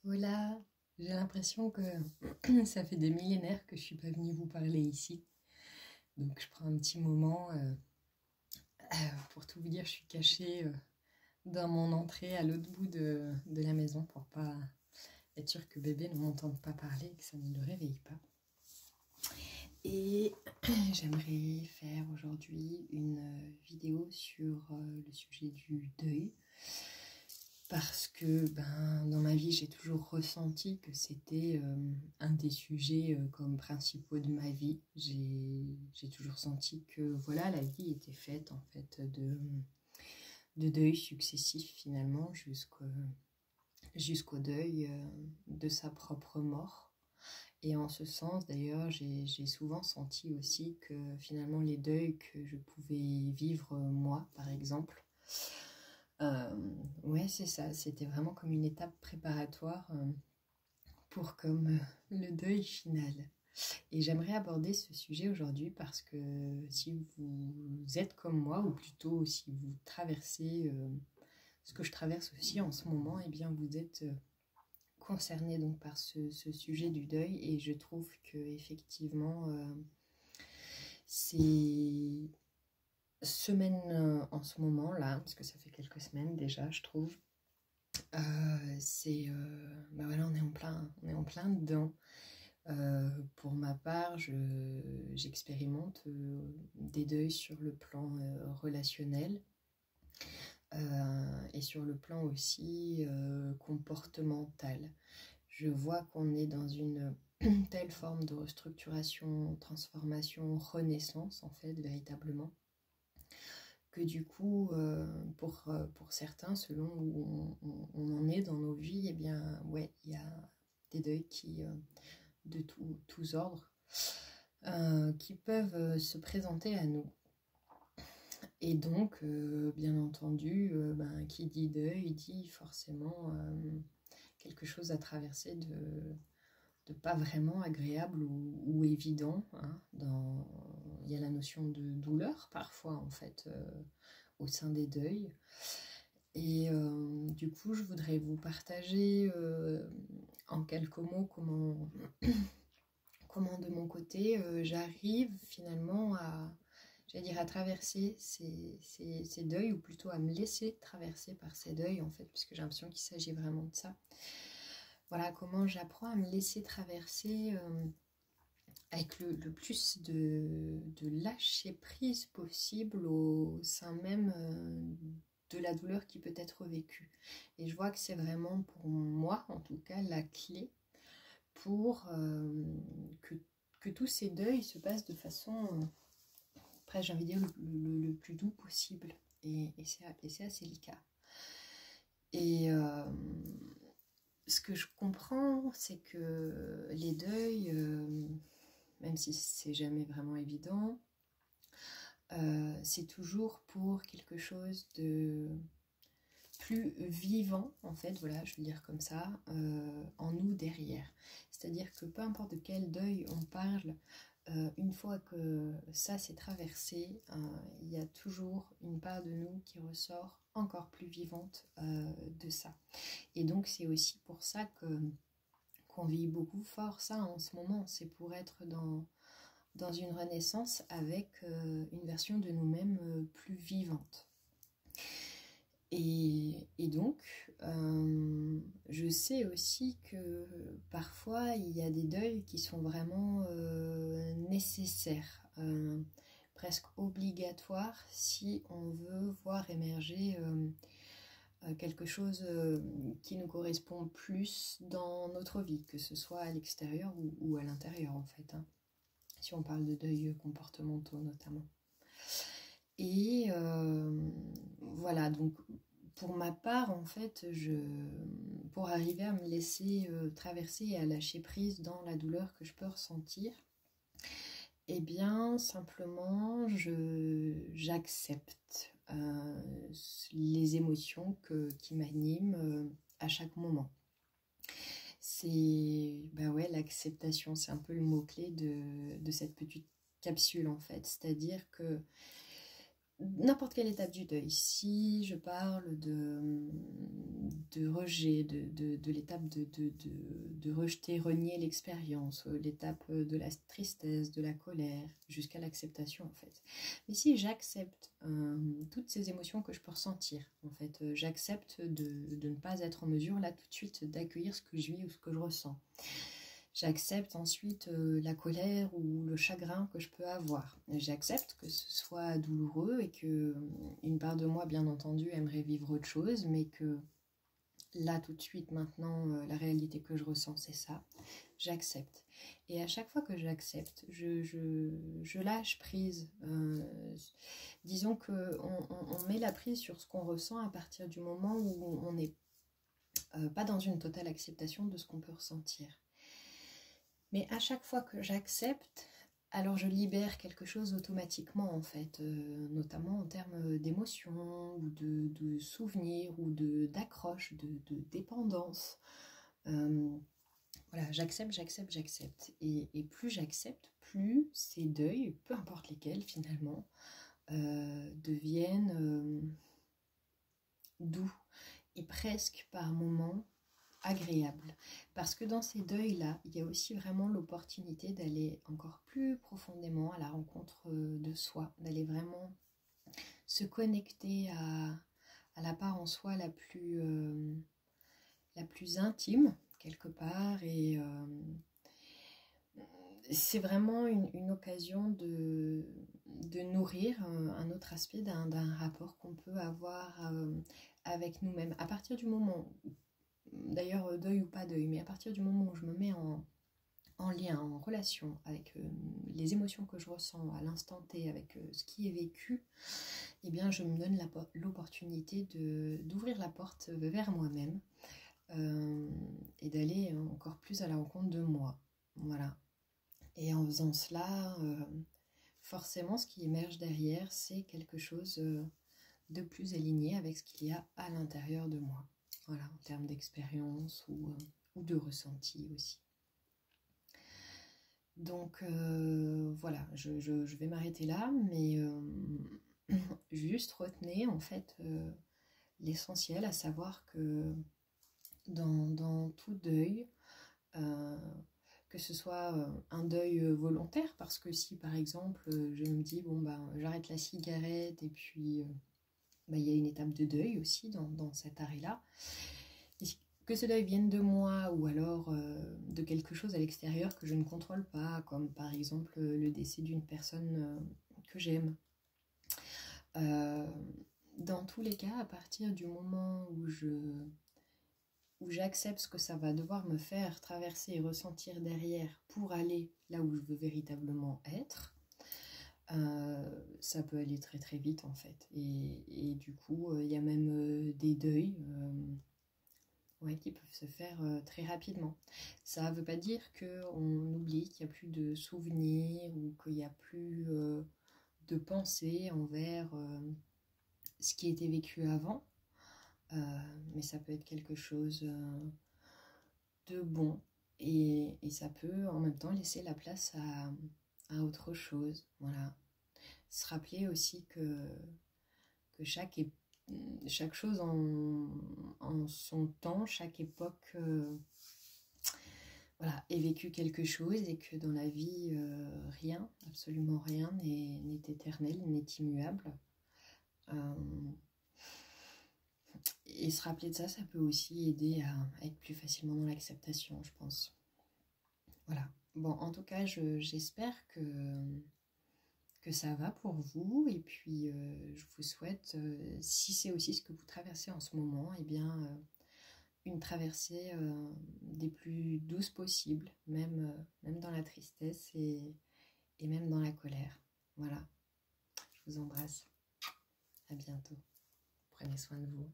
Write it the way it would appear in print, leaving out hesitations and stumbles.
Voilà, j'ai l'impression que ça fait des millénaires que je suis pas venue vous parler ici. Donc je prends un petit moment. Pour tout vous dire, je suis cachée dans mon entrée à l'autre bout de la maison pour pas être sûre que bébé ne m'entende pas parler et que ça ne le réveille pas. Et j'aimerais faire aujourd'hui une vidéo sur le sujet du deuil. Parce que dans ma vie, j'ai toujours ressenti que c'était un des sujets comme principaux de ma vie. J'ai toujours senti que voilà, la vie était faite en fait de deuils successifs finalement jusqu'au deuil de sa propre mort. Et en ce sens, d'ailleurs, j'ai souvent senti aussi que finalement les deuils que je pouvais vivre moi, par exemple, ouais, c'est ça, c'était vraiment comme une étape préparatoire pour comme le deuil final. Et j'aimerais aborder ce sujet aujourd'hui parce que si vous êtes comme moi, ou plutôt si vous traversez ce que je traverse aussi en ce moment, eh bien vous êtes concerné donc par ce sujet du deuil, et je trouve que effectivement ces semaines en ce moment là, parce que ça fait quelques semaines déjà, je trouve, voilà, on est en plein dedans. Pour ma part, j'expérimente des deuils sur le plan relationnel et sur le plan aussi comportemental. Je vois qu'on est dans une telle forme de restructuration, transformation, renaissance en fait, véritablement, que du coup, pour certains, selon où on en est dans nos vies, eh bien, ouais, il y a des deuils de tous ordres qui peuvent se présenter à nous. Et donc, bien entendu, qui dit deuil dit forcément quelque chose à traverser de pas vraiment agréable ou évident. Hein, il y a la notion de douleur parfois en fait au sein des deuils. Et du coup, je voudrais vous partager en quelques mots comment de mon côté j'arrive finalement à traverser ces deuils, ou plutôt à me laisser traverser par ces deuils en fait, puisque j'ai l'impression qu'il s'agit vraiment de ça. Voilà, comment j'apprends à me laisser traverser avec le plus de lâcher prise possible au sein même de la douleur qui peut être vécue. Et je vois que c'est vraiment pour moi, en tout cas, la clé pour que tous ces deuils se passent de façon, presque j'ai envie de dire, le plus doux possible. Et c'est assez le cas. Et ce que je comprends, c'est que les deuils, même si c'est jamais vraiment évident, c'est toujours pour quelque chose de plus vivant, en fait, voilà, je veux dire comme ça, en nous derrière. C'est-à-dire que peu importe de quel deuil on parle, une fois que ça s'est traversé, il y a toujours une part de nous qui ressort encore plus vivante de ça. Et donc c'est aussi pour ça qu'on vit beaucoup fort ça en ce moment, c'est pour être dans une renaissance avec une version de nous-mêmes plus vivante. Et donc, je sais aussi que parfois, il y a des deuils qui sont vraiment nécessaires, presque obligatoires, si on veut voir émerger quelque chose qui nous correspond plus dans notre vie, que ce soit à l'extérieur ou à l'intérieur, en fait, hein, si on parle de deuils comportementaux notamment. Et voilà, donc pour ma part, en fait, pour arriver à me laisser traverser et à lâcher prise dans la douleur que je peux ressentir, eh bien, simplement, j'accepte les émotions qui m'animent à chaque moment. C'est, ouais, l'acceptation, c'est un peu le mot-clé de cette petite capsule, en fait. C'est-à-dire que n'importe quelle étape du deuil. Si je parle de rejet, de l'étape de rejeter, renier l'expérience, l'étape de la tristesse, de la colère, jusqu'à l'acceptation en fait. Mais si j'accepte toutes ces émotions que je peux ressentir, en fait, j'accepte de ne pas être en mesure là tout de suite d'accueillir ce que je vis ou ce que je ressens. J'accepte ensuite la colère ou le chagrin que je peux avoir. J'accepte que ce soit douloureux et que une part de moi, bien entendu, aimerait vivre autre chose, mais que là, tout de suite, maintenant, la réalité que je ressens, c'est ça. J'accepte. Et à chaque fois que j'accepte, je lâche prise. Disons qu'on met la prise sur ce qu'on ressent à partir du moment où on n'est pas dans une totale acceptation de ce qu'on peut ressentir. Mais à chaque fois que j'accepte, alors je libère quelque chose automatiquement en fait, notamment en termes d'émotions ou de souvenirs ou d'accroche, de dépendance. Voilà, j'accepte. Et plus j'accepte, plus ces deuils, peu importe lesquels finalement, deviennent doux et presque par moments agréable, parce que dans ces deuils-là, il y a aussi vraiment l'opportunité d'aller encore plus profondément à la rencontre de soi, d'aller vraiment se connecter à la part en soi la plus intime, quelque part, et c'est vraiment une occasion de nourrir un autre aspect d'un rapport qu'on peut avoir avec nous-mêmes. À partir du moment où d'ailleurs deuil ou pas deuil, mais à partir du moment où je me mets en lien, en relation avec les émotions que je ressens à l'instant T, avec ce qui est vécu, eh bien je me donne l'opportunité d'ouvrir la porte vers moi-même et d'aller encore plus à la rencontre de moi. Voilà. Et en faisant cela, forcément ce qui émerge derrière, c'est quelque chose de plus aligné avec ce qu'il y a à l'intérieur de moi. Voilà, en termes d'expérience ou de ressenti aussi. Donc voilà, je vais m'arrêter là, mais juste retenez en fait l'essentiel, à savoir que dans tout deuil, que ce soit un deuil volontaire, parce que si par exemple je me dis bon ben j'arrête la cigarette et puis il y a une étape de deuil aussi dans cet arrêt-là. Que ce deuil vienne de moi ou alors de quelque chose à l'extérieur que je ne contrôle pas, comme par exemple le décès d'une personne que j'aime. Dans tous les cas, à partir du moment où j'accepte ce que ça va devoir me faire traverser et ressentir derrière pour aller là où je veux véritablement être, ça peut aller très très vite en fait. Et du coup, il y a même des deuils qui peuvent se faire très rapidement. Ça ne veut pas dire qu'on oublie qu'il n'y a plus de souvenirs ou qu'il n'y a plus de pensée envers ce qui était vécu avant, mais ça peut être quelque chose de bon et ça peut en même temps laisser la place à autre chose. Voilà. Se rappeler aussi que chaque chose en son temps, chaque époque voilà, est vécu quelque chose et que dans la vie, rien, absolument rien n'est éternel, n'est immuable. Et se rappeler de ça, ça peut aussi aider à être plus facilement dans l'acceptation, je pense. Voilà. Bon, en tout cas, j'espère que ça va pour vous, et puis je vous souhaite, si c'est aussi ce que vous traversez en ce moment, eh bien une traversée des plus douces possibles, même dans la tristesse et même dans la colère. Voilà, je vous embrasse, à bientôt, prenez soin de vous.